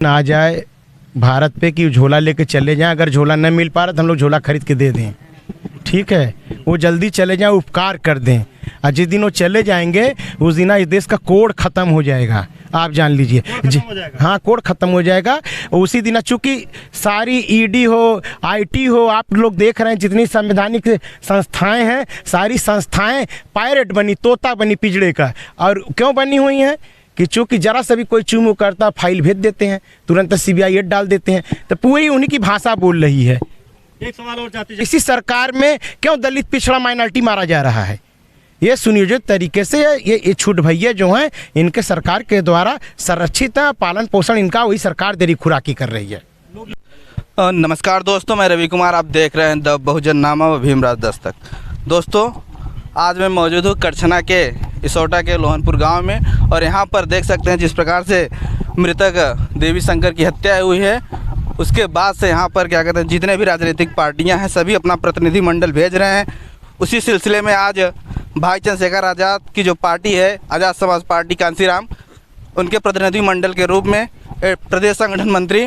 आ जाए भारत पे कि झोला लेके चले जाएं। अगर झोला न मिल पा रहा तो हम लोग झोला खरीद के दे दें, ठीक है। वो जल्दी चले जाएं, उपकार कर दें। और जिस दिन वो चले जाएंगे उस दिन इस देश का कोड ख़त्म हो जाएगा, आप जान लीजिए। हाँ, कोड ख़त्म हो जाएगा उसी दिन। चूँकि सारी ईडी हो, आईटी हो, आप लोग देख रहे हैं जितनी संवैधानिक संस्थाएं हैं, सारी संस्थाएं पायरेट बनी, तोता बनी पिजड़े का। और क्यों बनी हुई हैं कि चूँकि जरा सा भी कोई चूमू करता फाइल भेज देते हैं, तुरंत CBI डाल देते हैं। तो पूरी उन्हीं की भाषा बोल रही है। एक सवाल और चाहती हूँ, इसी सरकार में क्यों दलित पिछड़ा माइनॉरिटी मारा जा रहा है? ये सुनियोजित तरीके से ये छूट भैया जो हैं इनके सरकार के द्वारा संरक्षित है, पालन पोषण इनका वही सरकार देरी खुराकी कर रही है। नमस्कार दोस्तों, मैं रवि कुमार, आप देख रहे हैं द बहुजन नामा व भीमराज दस्तक। दोस्तों, आज मैं मौजूद हूँ करछना के इसौटा के लोहनपुर गांव में, और यहाँ पर देख सकते हैं जिस प्रकार से मृतक देवी शंकर की हत्या हुई है, उसके बाद से यहाँ पर क्या कहते हैं जितने भी राजनीतिक पार्टियाँ हैं सभी अपना प्रतिनिधि मंडल भेज रहे हैं। उसी सिलसिले में आज भाई चंद्रशेखर आज़ाद की जो पार्टी है, आज़ाद समाज पार्टी कांसीराम, उनके प्रतिनिधि मंडल के रूप में प्रदेश संगठन मंत्री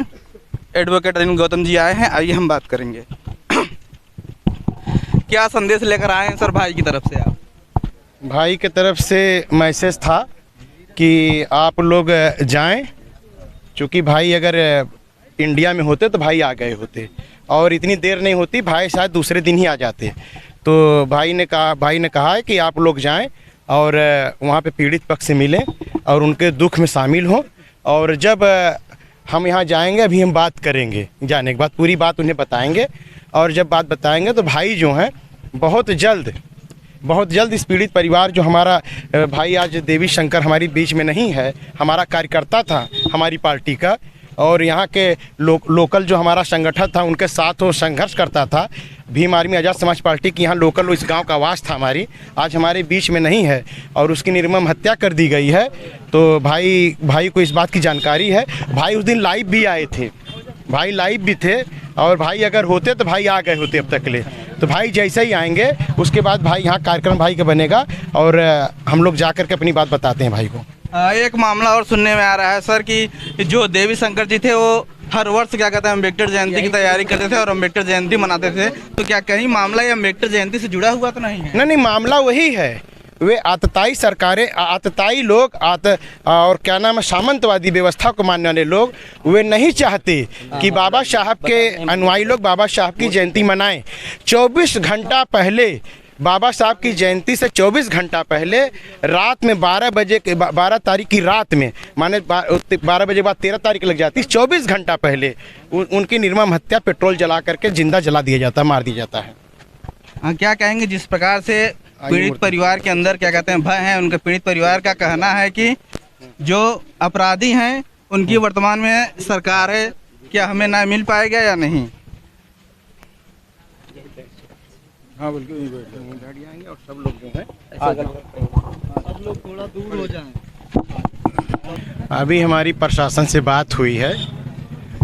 एडवोकेट अनिल गौतम जी आए हैं। आइए हम बात करेंगे। क्या संदेश लेकर आए हैं सर भाई की तरफ से? आप भाई की तरफ से मैसेज था कि आप लोग जाएं, चूँकि भाई अगर इंडिया में होते तो भाई आ गए होते, और इतनी देर नहीं होती, भाई शायद दूसरे दिन ही आ जाते। तो भाई ने कहा है कि आप लोग जाएं और वहाँ पे पीड़ित पक्ष से मिलें और उनके दुख में शामिल हों। और जब हम यहाँ जाएंगे, अभी हम बात करेंगे, जाने के बाद पूरी बात उन्हें बताएंगे। और जब बात बताएंगे तो भाई जो हैं बहुत जल्द इस पीड़ित परिवार, जो हमारा भाई आज देवी शंकर हमारी बीच में नहीं है, हमारा कार्यकर्ता था हमारी पार्टी का, और यहाँ के लोकल जो हमारा संगठन था उनके साथ वो संघर्ष करता था। भीम आर्मी आज़ाद समाज पार्टी की यहाँ लोकल इस गांव का आवाज़ था हमारी, आज हमारे बीच में नहीं है और उसकी निर्मम हत्या कर दी गई है। तो भाई को इस बात की जानकारी है। भाई उस दिन लाइव भी आए थे, भाई लाइव भी थे, और भाई अगर होते तो भाई आ गए होते अब तक ले। तो भाई जैसे ही आएंगे उसके बाद भाई यहाँ कार्यक्रम भाई का बनेगा और हम लोग जा कर के अपनी बात बताते हैं भाई को। एक मामला और सुनने में आ रहा है सर कि जो देवी शंकर जी थे वो हर वर्ष क्या कहते हैं अम्बेडकर जयंती की तैयारी करते थे और अम्बेडकर जयंती मनाते थे। तो क्या कहीं मामला ये अम्बेडकर जयंती से जुड़ा हुआ तो नहीं है? नहीं, मामला वही है। वे आतताई सरकारें, आतताई लोग, और क्या नाम है, सामंतवादी व्यवस्था को मानने वाले लोग, वे नहीं चाहते कि बाबा साहब के अनुयायी लोग बाबा साहब की जयंती मनाएं। 24 घंटा पहले, बाबा साहब की जयंती से 24 घंटा पहले रात में 12 तारीख की रात में, माने 12 बजे बाद 13 तारीख लग जाती है, 24 घंटा पहले उनकी निर्मम हत्या पेट्रोल जला करके जिंदा जला दिया जाता है, मार दिया जाता है। हाँ, क्या कहेंगे जिस प्रकार से पीड़ित परिवार के अंदर क्या कहते हैं भय है? उनके पीड़ित परिवार का कहना है कि जो अपराधी हैं उनकी वर्तमान में सरकार है, क्या हमें न्याय मिल पाएगा या नहीं? हाँ, बिल्कुल बैठ जाएंगे और सब लोग जो है सब लोग थोड़ा दूर हो जाएं। अभी हमारी प्रशासन से बात हुई है,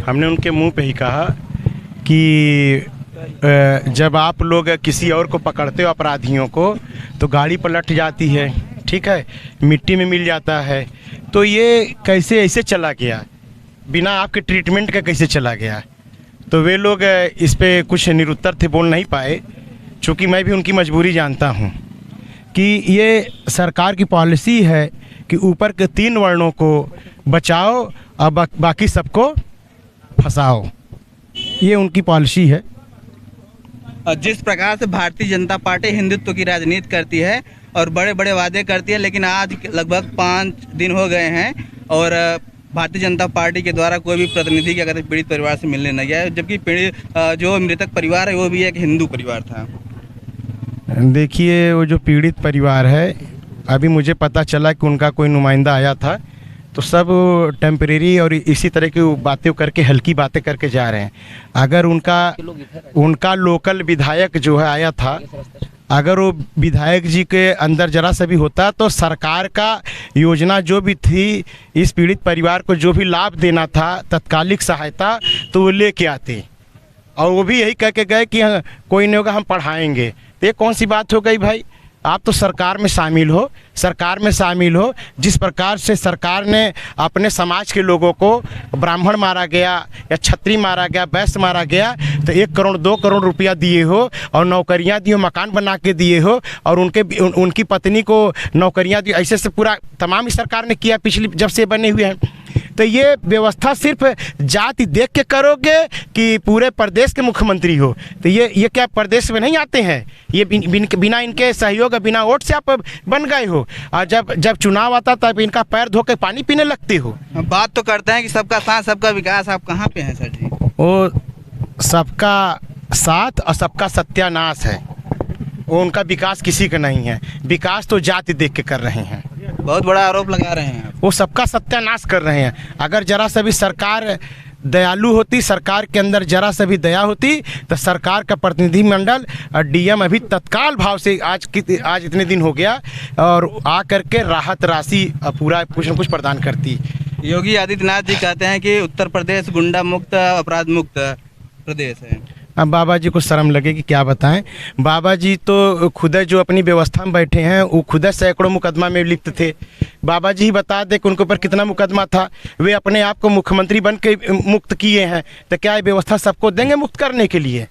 हमने उनके मुंह पे ही कहा कि जब आप लोग किसी और को पकड़ते हो अपराधियों को तो गाड़ी पलट जाती है, ठीक है, मिट्टी में मिल जाता है। तो ये कैसे ऐसे चला गया, बिना आपके ट्रीटमेंट का कैसे चला गया? तो वे लोग इस पे कुछ निरुत्तर थे, बोल नहीं पाए। चूँकि मैं भी उनकी मजबूरी जानता हूँ कि ये सरकार की पॉलिसी है कि ऊपर के 3 वर्णों को बचाओ और बाकी सबको फंसाओ, ये उनकी पॉलिसी है। जिस प्रकार से भारतीय जनता पार्टी हिंदुत्व की राजनीति करती है और बड़े बड़े वादे करती है, लेकिन आज लगभग 5 दिन हो गए हैं और भारतीय जनता पार्टी के द्वारा कोई भी प्रतिनिधि क्या कहते हैं पीड़ित परिवार से मिलने नहीं गया, जबकि जो मृतक परिवार है वो भी एक हिंदू परिवार था। देखिए, वो जो पीड़ित परिवार है, अभी मुझे पता चला कि उनका कोई नुमाइंदा आया था, तो सब टेम्परेरी और इसी तरह की बातें करके, हल्की बातें करके जा रहे हैं। अगर उनका लोकल विधायक जो है आया था, अगर वो विधायक जी के अंदर जरा सा भी होता तो सरकार का योजना जो भी थी, इस पीड़ित परिवार को जो भी लाभ देना था, तत्कालिक सहायता, तो वो लेके आते, और वो भी यही कह के गए कि हाँ, कोई नहीं होगा, हम पढ़ाएंगे। तो ये कौन सी बात हो गई भाई? आप तो सरकार में शामिल हो, सरकार में शामिल हो। जिस प्रकार से सरकार ने अपने समाज के लोगों को ब्राह्मण मारा गया या क्षत्रिय मारा गया, वैश्य मारा गया, तो 1 करोड़ 2 करोड़ रुपया दिए हो और नौकरियां दी हो, मकान बना के दिए हो और उनकी पत्नी को नौकरियां दी, ऐसे से पूरा तमाम इस सरकार ने किया पिछली जब से बने हुए हैं। तो ये व्यवस्था सिर्फ जाति देख के करोगे कि पूरे प्रदेश के मुख्यमंत्री हो, तो ये क्या प्रदेश में नहीं आते हैं? ये बिना इनके सहयोग बिना वोट से आप बन गए हो, और जब चुनाव आता तब इनका पैर धो के पानी पीने लगते हो। बात तो करते हैं कि सबका साथ सबका विकास, आप कहाँ पे हैं सर जी? वो सबका साथ और सबका सत्यानाश है, वो उनका विकास किसी का नहीं है। विकास तो जाति देख के कर रहे हैं। बहुत बड़ा आरोप लगा रहे हैं। वो सबका सत्यानाश कर रहे हैं। अगर जरा सा भी सरकार दयालु होती, सरकार के अंदर जरा सा भी दया होती, तो सरकार का प्रतिनिधिमंडल और डीएम अभी तत्काल भाव से आज इतने दिन हो गया और आ करके राहत राशि पूरा कुछ न कुछ प्रदान करती। योगी आदित्यनाथ जी कहते हैं कि उत्तर प्रदेश गुंडा मुक्त, अपराध मुक्त प्रदेश है। अब बाबा जी को शर्म लगे कि क्या बताएं। बाबा जी तो खुद जो अपनी व्यवस्था में बैठे हैं, वो खुद सैकड़ों मुकदमा में लिप्त थे। बाबा जी ही बता दे कि उनके ऊपर कितना मुकदमा था। वे अपने आप को मुख्यमंत्री बन के मुक्त किए हैं, तो क्या ये व्यवस्था सबको देंगे मुक्त करने के लिए?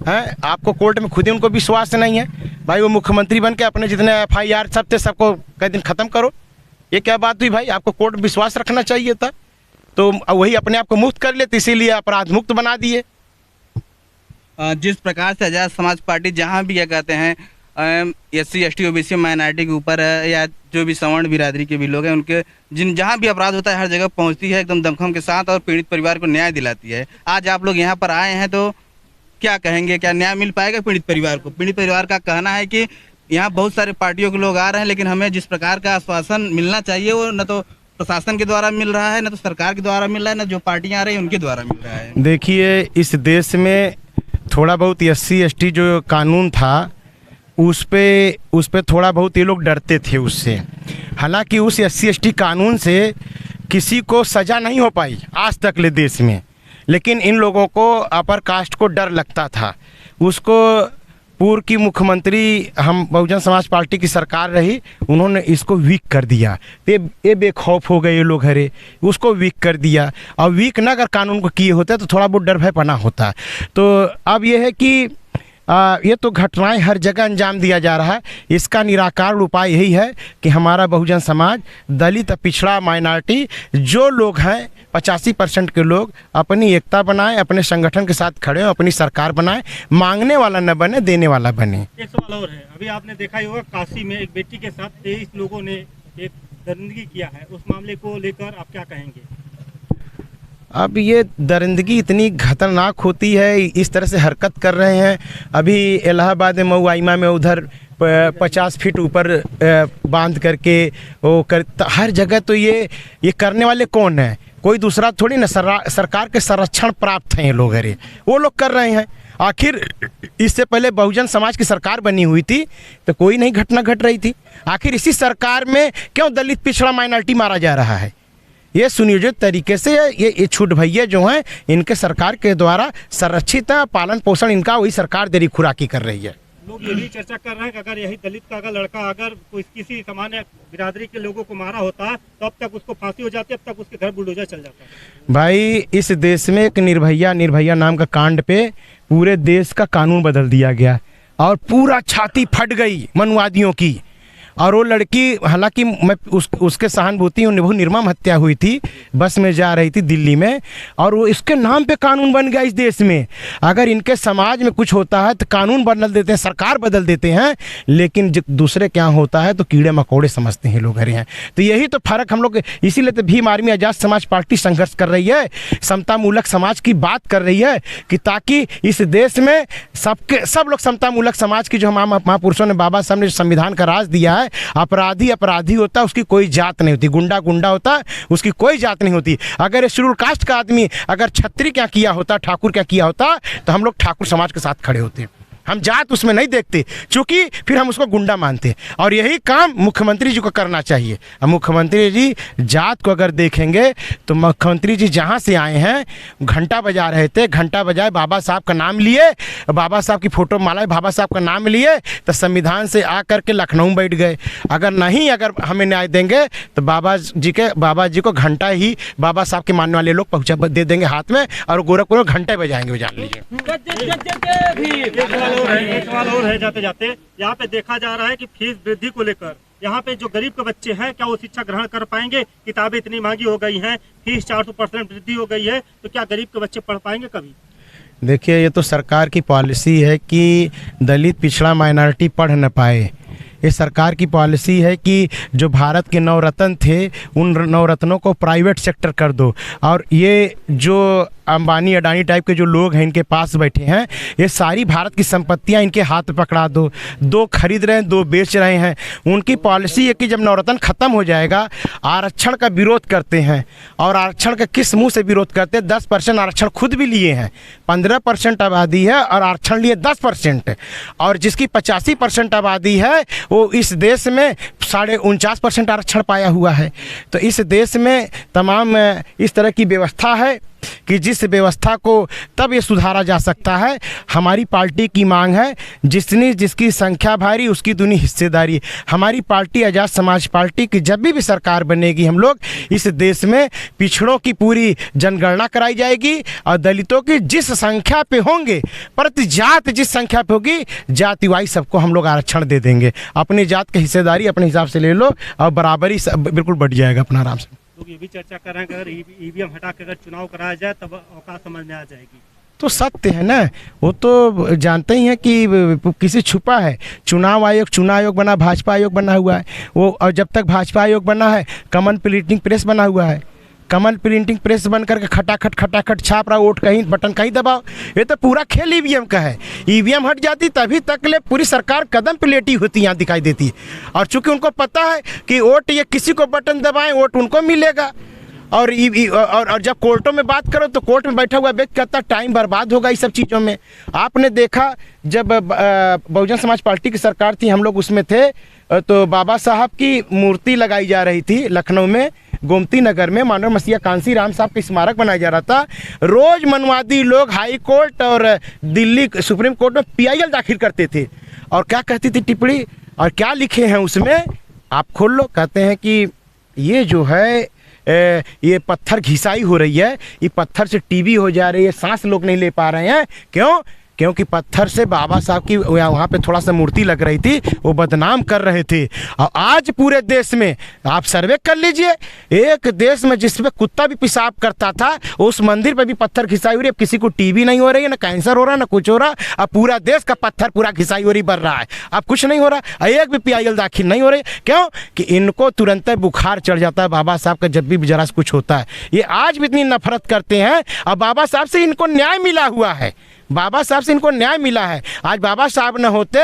हैं, आपको कोर्ट में खुद ही उनको विश्वास नहीं है। भाई वो मुख्यमंत्री बन के अपने जितने FIR सब थे सबको कई दिन ख़त्म करो। ये क्या बात हुई भाई? आपको कोर्ट में विश्वास रखना चाहिए था, तो वही अपने आप को मुक्त कर लेते, इसीलिए अपराध मुक्त बना दिए। जिस प्रकार से आज़ाद समाज पार्टी जहाँ भी क्या कहते हैं SC ST OBC माइनॉरिटी के ऊपर या जो भी सवर्ण बिरादरी के भी लोग हैं, उनके जहाँ भी अपराध होता है हर जगह पहुँचती है एकदम दमखम के साथ और पीड़ित परिवार को न्याय दिलाती है। आज आप लोग यहाँ पर आए हैं तो क्या कहेंगे, क्या न्याय मिल पाएगा पीड़ित परिवार को? पीड़ित परिवार का कहना है कि यहाँ बहुत सारे पार्टियों के लोग आ रहे हैं, लेकिन हमें जिस प्रकार का आश्वासन मिलना चाहिए वो न तो प्रशासन के द्वारा मिल रहा है, न तो सरकार के द्वारा मिल रहा है, न जो पार्टियाँ आ रही हैं उनके द्वारा मिल रहा है। देखिए, इस देश में थोड़ा बहुत SC ST जो कानून था उस पे थोड़ा बहुत ये लोग डरते थे उससे। हालांकि उस SC ST कानून से किसी को सज़ा नहीं हो पाई आज तक ले देश में, लेकिन इन लोगों को अपर कास्ट को डर लगता था। उसको पूर्व की मुख्यमंत्री हम बहुजन समाज पार्टी की सरकार रही, उन्होंने इसको वीक कर दिया। ये बेखौफ हो गए ये लोग, हरे उसको वीक कर दिया। और वीक ना अगर कानून को किए होते तो थोड़ा बहुत डर भय पना होता। तो अब ये है कि ये तो घटनाएं हर जगह अंजाम दिया जा रहा है। इसका निराकार उपाय यही है कि हमारा बहुजन समाज, दलित, पिछड़ा, माइनॉरिटी जो लोग हैं 85% के लोग अपनी एकता बनाएं, अपने संगठन के साथ खड़े हों, अपनी सरकार बनाएं, मांगने वाला न बने, देने वाला बने। एक सवाल और है, अभी आपने देखा ही होगा काशी में एक बेटी के साथ 23 लोगों ने एक दरिंदगी किया है, उस मामले को लेकर आप क्या कहेंगे? अब ये दरिंदगी इतनी खतरनाक होती है, इस तरह से हरकत कर रहे हैं। अभी इलाहाबाद में मऊ आइमा में उधर 50 फीट ऊपर बांध करके वो हर जगह। तो ये करने वाले कौन हैं? कोई दूसरा थोड़ी ना, सरकार के संरक्षण प्राप्त हैं ये लोग, अरे वो लोग कर रहे हैं। आखिर इससे पहले बहुजन समाज की सरकार बनी हुई थी तो कोई नहीं घटना घट रही थी। आखिर इसी सरकार में क्यों दलित, पिछड़ा, माइनॉरिटी मारा जा रहा है? ये सुनियोजित तरीके से ये छूट भैया जो हैं इनके सरकार के द्वारा संरक्षित है, पालन पोषण इनका वही सरकार देरी खुराकी कर रही है। लोग ये भी चर्चा कर रहे हैं कि अगर यही दलित का अगर लड़का अगर कोई किसी सामान्य बिरादरी के लोगों को मारा होता तो अब तक उसको फांसी हो जाती, अब तक उसके घर बुलडोजर चल जाता। भाई इस देश में एक निर्भया नाम का कांड पे पूरे देश का कानून बदल दिया गया और पूरा छाती फट गई मनुवादियों की। और वो लड़की, हालांकि मैं उसके सहानुभूति, बहुत निर्मम हत्या हुई थी, बस में जा रही थी दिल्ली में, और वो इसके नाम पे कानून बन गया इस देश में। अगर इनके समाज में कुछ होता है तो कानून बदल देते हैं, सरकार बदल देते हैं, लेकिन दूसरे क्या होता है तो कीड़े मकोड़े समझते हैं लोग, हरे हैं। तो यही तो फर्क हम लोग, इसीलिए तो भीम आर्मी आज़ाद समाज पार्टी संघर्ष कर रही है, समतामूलक समाज की बात कर रही है कि ताकि इस देश में सब लोग समतामूलक समाज की, जो महापुरुषों ने, बाबा साहब ने जो संविधान का राज दिया है, अपराधी अपराधी होता, उसकी कोई जात नहीं होती, गुंडा गुंडा होता, उसकी कोई जात नहीं होती। अगर ये शेड्यूल कास्ट का आदमी अगर छत्री क्या किया होता, ठाकुर क्या किया होता, तो हम लोग ठाकुर समाज के साथ खड़े होते। हम जात उसमें नहीं देखते, क्योंकि फिर हम उसको गुंडा मानते हैं। और यही काम मुख्यमंत्री जी को करना चाहिए। अब मुख्यमंत्री जी जात को अगर देखेंगे तो मुख्यमंत्री जी जहाँ से आए हैं घंटा बजा रहे थे, घंटा बजाए बाबा साहब का नाम लिए, बाबा साहब की फोटो मालाए बाबा साहब का नाम लिए, तो संविधान से आ करके लखनऊ में बैठ गए। अगर हमें न्याय देंगे तो बाबा जी को घंटा ही बाबा साहब के मानने वाले लोग पहुँचा दे देंगे हाथ में, और गोरखपुर में घंटे बजाएंगे, वो जान लीजिए। एक सवाल और है जाते जाते, यहाँ पे देखा जा रहा है कि फीस वृद्धि को लेकर यहाँ पे जो गरीब के बच्चे हैं क्या वो शिक्षा ग्रहण कर पाएंगे? किताबें इतनी महंगी हो गई हैं, फीस 400% वृद्धि हो गई है, तो क्या गरीब के बच्चे पढ़ पाएंगे कभी? देखिए, ये तो सरकार की पॉलिसी है कि दलित पिछड़ा माइनॉरिटी पढ़ न पाए। ये सरकार की पॉलिसी है कि जो भारत के नवरत्न थे उन नवरत्नों को प्राइवेट सेक्टर कर दो, और ये जो अंबानी अडानी टाइप के जो लोग हैं इनके पास बैठे हैं, ये सारी भारत की संपत्तियां इनके हाथ पकड़ा दो। दो खरीद रहे हैं, दो बेच रहे हैं। उनकी पॉलिसी है कि जब नवरत्न ख़त्म हो जाएगा, आरक्षण का विरोध करते हैं। और आरक्षण का किस मुंह से विरोध करते हैं? 10% आरक्षण खुद भी लिए हैं। 15% आबादी है और आरक्षण लिए 10%, और जिसकी 85% आबादी है वो इस देश में 49.5% आरक्षण पाया हुआ है। तो इस देश में तमाम इस तरह की व्यवस्था है कि जिस व्यवस्था को तब ये सुधारा जा सकता है। हमारी पार्टी की मांग है, जिसकी संख्या भारी उसकी दूनी हिस्सेदारी। हमारी पार्टी आज़ाद समाज पार्टी की जब भी सरकार बनेगी, हम लोग इस देश में पिछड़ों की पूरी जनगणना कराई जाएगी, और दलितों की जिस संख्या पे होंगे, प्रति जात जिस संख्या पे होगी, जाति वाइज सबको हम लोग आरक्षण दे देंगे। अपनी जात की हिस्सेदारी अपने हिसाब से ले लो, और बराबरी बिल्कुल बढ़ जाएगा अपना आराम से। लोग ये भी चर्चा कर रहे हैं कि अगर ईवीएम हटा के अगर चुनाव कराया जाए तब औकात समझ में आ जाएगी। तो सत्य है ना, वो तो जानते ही हैं कि किसी छुपा है। चुनाव आयोग बना, भाजपा आयोग बना हुआ है वो, और जब तक भाजपा आयोग बना है कमल प्रिंटिंग प्रेस बना हुआ है। कमल प्रिंटिंग प्रेस बन करके खटाखट छाप रहा, वोट कहीं बटन कहीं दबाओ। ये तो पूरा खेल ईवीएम का है। ईवीएम हट जाती तभी तक ले पूरी सरकार कदम पे लेटी होती यहाँ दिखाई देती है। और चूंकि उनको पता है कि वोट ये किसी को बटन दबाएं वोट उनको मिलेगा। और जब कोर्टों में बात करो तो कोर्ट में बैठा हुआ व्यक्ति कहता टाइम बर्बाद होगा इस सब चीज़ों में। आपने देखा जब बहुजन समाज पार्टी की सरकार थी, हम लोग उसमें थे, तो बाबा साहब की मूर्ति लगाई जा रही थी लखनऊ में, गोमती नगर में मानव मसीहा कांसी राम साहब का स्मारक बनाया जा रहा था। रोज मनवादी लोग हाई कोर्ट और दिल्ली सुप्रीम कोर्ट में PIL दाखिल करते थे, और क्या कहती थी टिप्पणी, और क्या लिखे हैं उसमें आप खोल लो। कहते हैं कि ये जो है ये पत्थर घिसाई हो रही है, ये पत्थर से TB हो जा रही है, सांस लोग नहीं ले पा रहे हैं। क्यों? क्योंकि पत्थर से बाबा साहब की वहाँ पे थोड़ा सा मूर्ति लग रही थी, वो बदनाम कर रहे थे। और आज पूरे देश में आप सर्वे कर लीजिए, एक देश में जिसमें कुत्ता भी पेशाब करता था उस मंदिर पे भी पत्थर घिसाई हो रही है। किसी को TB नहीं हो रही है, ना कैंसर हो रहा है, ना कुछ हो रहा। अब पूरा देश का पत्थर पूरा घिसाई हो रही बढ़ रहा है, अब कुछ नहीं हो रहा। एक भी PIL दाखिल नहीं हो रही। क्यों? कि इनको तुरंत बुखार चढ़ जाता है बाबा साहब का जब भी जरा कुछ होता है। ये आज भी इतनी नफरत करते हैं, और बाबा साहब से इनको न्याय मिला हुआ है। बाबा साहब से इनको न्याय मिला है। आज बाबा साहब न होते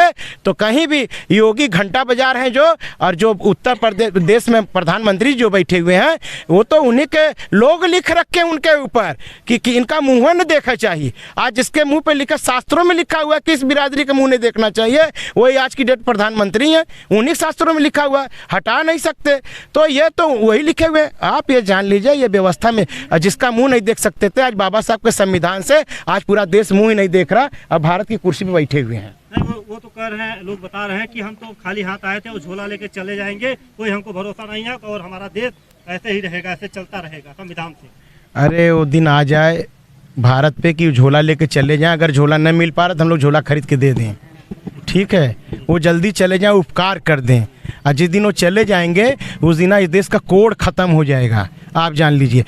तो कहीं भी योगी घंटा बजा रहे हैं जो, और जो उत्तर प्रदेश में प्रधानमंत्री जो बैठे हुए हैं वो तो उन्हीं के लोग लिख रखे उनके ऊपर कि इनका मुँह न देखना चाहिए। आज जिसके मुंह पे लिखा, शास्त्रों में लिखा हुआ है कि इस बिरादरी का मुंह नहीं देखना चाहिए, वही आज की डेट प्रधानमंत्री हैं। उन्हीं शास्त्रों में लिखा हुआ, हटा नहीं सकते। तो ये तो वही लिखे हुए। आप ये जान लीजिए, ये व्यवस्था में जिसका मुँह नहीं देख सकते थे, आज बाबा साहब के संविधान से आज पूरा देश मुँह नहीं देख रहा, अब भारत की कुर्सी पे बैठे हुए हैं। नहीं, वो तो कह रहे हैं, लोग बता रहे हैं कि हम तो खाली हाथ आए थे, वो झोला लेके चले जाएंगे, कोई हमको भरोसा नहीं है और हमारा देश ऐसे ही रहेगा, ऐसे चलता रहेगा संविधान से। अरे वो दिन आ जाए भारत पे कि झोला लेके चले जाएं। अगर झोला न मिल पा रहा तो हम लोग झोला खरीद के दे दें, ठीक है? वो जल्दी चले जाएं, उपकार कर दें। और जिस दिन वो चले जाएंगे उस दिन इस देश का कोड खत्म हो जाएगा, आप जान लीजिए।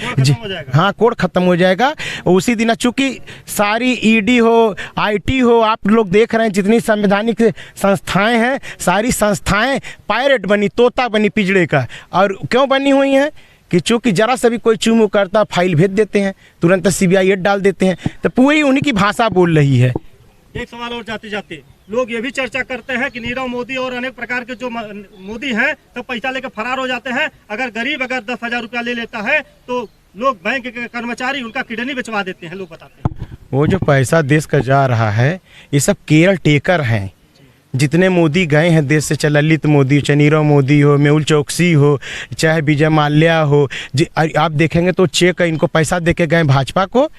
हाँ, कोड खत्म हो जाएगा उसी दिन। चूँकि सारी ED हो, IT हो, आप लोग देख रहे हैं जितनी संवैधानिक संस्थाएं हैं, सारी संस्थाएं पायरेट बनी, तोता बनी पिजड़े का। और क्यों बनी हुई हैं? कि चूँकि जरा सा भी कोई चूमू करता फाइल भेज देते हैं, तुरंत CBI डाल देते हैं। तो पूरी उन्हीं की भाषा बोल रही है। एक सवाल और जाते जाते, लोग ये भी चर्चा करते हैं कि नीरव मोदी और अनेक प्रकार के जो मोदी हैं सब पैसा लेकर फरार हो जाते हैं। अगर गरीब 10,000 रुपया ले लेता है तो लोग बैंक के कर्मचारी उनका किडनी बेचवा देते हैं, लोग बताते हैं। वो जो पैसा देश का जा रहा है ये सब केयर टेकर हैं। जितने मोदी गए हैं देश से, चाहे ललित मोदी, चाहे नीरव मोदी हो, मेहुल चौकसी हो, चाहे विजय माल्या हो, आप देखेंगे तो चेक इनको पैसा दे के गए भाजपा को,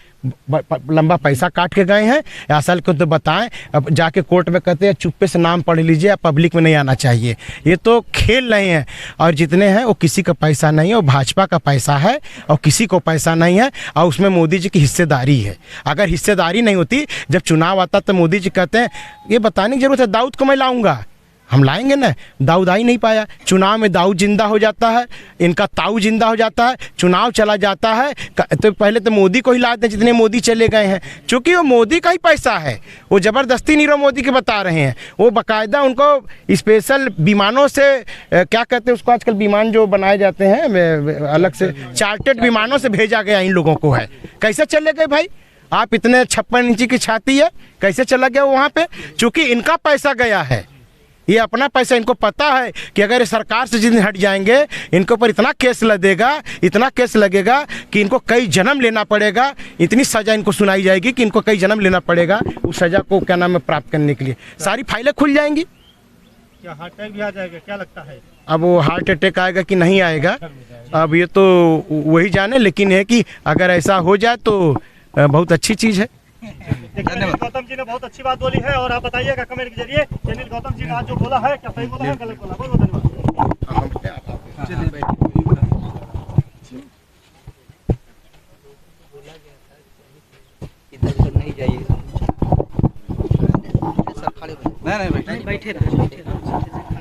लंबा पैसा काट के गए हैं। असल को तो बताएं, अब जाके कोर्ट में कहते हैं चुप्पे से नाम पढ़ लीजिए, अब पब्लिक में नहीं आना चाहिए। ये तो खेल रहे हैं। और जितने हैं वो किसी का पैसा नहीं है, वो भाजपा का पैसा है और किसी को पैसा नहीं है। और उसमें मोदी जी की हिस्सेदारी है। अगर हिस्सेदारी नहीं होती, जब चुनाव आता तो मोदी जी कहते हैं ये बताने की जरूरत है, दाऊद को मैं लाऊंगा। हम लाएंगे ना, दाऊद आ ही नहीं पाया। चुनाव में दाऊद जिंदा हो जाता है, इनका ताऊ जिंदा हो जाता है, चुनाव चला जाता है। तो पहले तो मोदी को ही लाते हैं, जितने मोदी चले गए हैं, क्योंकि वो मोदी का ही पैसा है। वो ज़बरदस्ती नीरव मोदी के बता रहे हैं। वो बाकायदा उनको स्पेशल विमानों से, क्या कहते हैं उसको, आजकल विमान जो बनाए जाते हैं अलग से, चार्टर्ड विमानों से भेजा गया इन लोगों को है। कैसे चले गए भाई? आप इतने 56 इंची की छाती है, कैसे चला गया वहाँ पे? चूँकि इनका पैसा गया है, ये अपना पैसा। इनको पता है कि अगर ये सरकार से जिस दिन हट जाएंगे, इनके ऊपर इतना केस लगेगा, इतना केस लगेगा कि इनको कई जन्म लेना पड़ेगा। इतनी सज़ा इनको सुनाई जाएगी कि इनको कई जन्म लेना पड़ेगा उस सज़ा को, क्या नाम है, प्राप्त करने के लिए। सारी फाइलें खुल जाएंगी। क्या हार्ट अटैक भी आ जाएगा, क्या लगता है? अब वो हार्ट अटैक आएगा कि नहीं आएगा, अब ये तो वही जाने। लेकिन है कि अगर ऐसा हो जाए तो बहुत अच्छी चीज़ है। धन्यवाद। गौतम जी ने बहुत अच्छी बात बोली है, और आप बताइएगा कमेंट के जरिए अनिल गौतम जी ने आज जो बोला है, क्या सही बोला है, गलत बोला? बहुत बहुत धन्यवाद। नहीं बैठे रहे।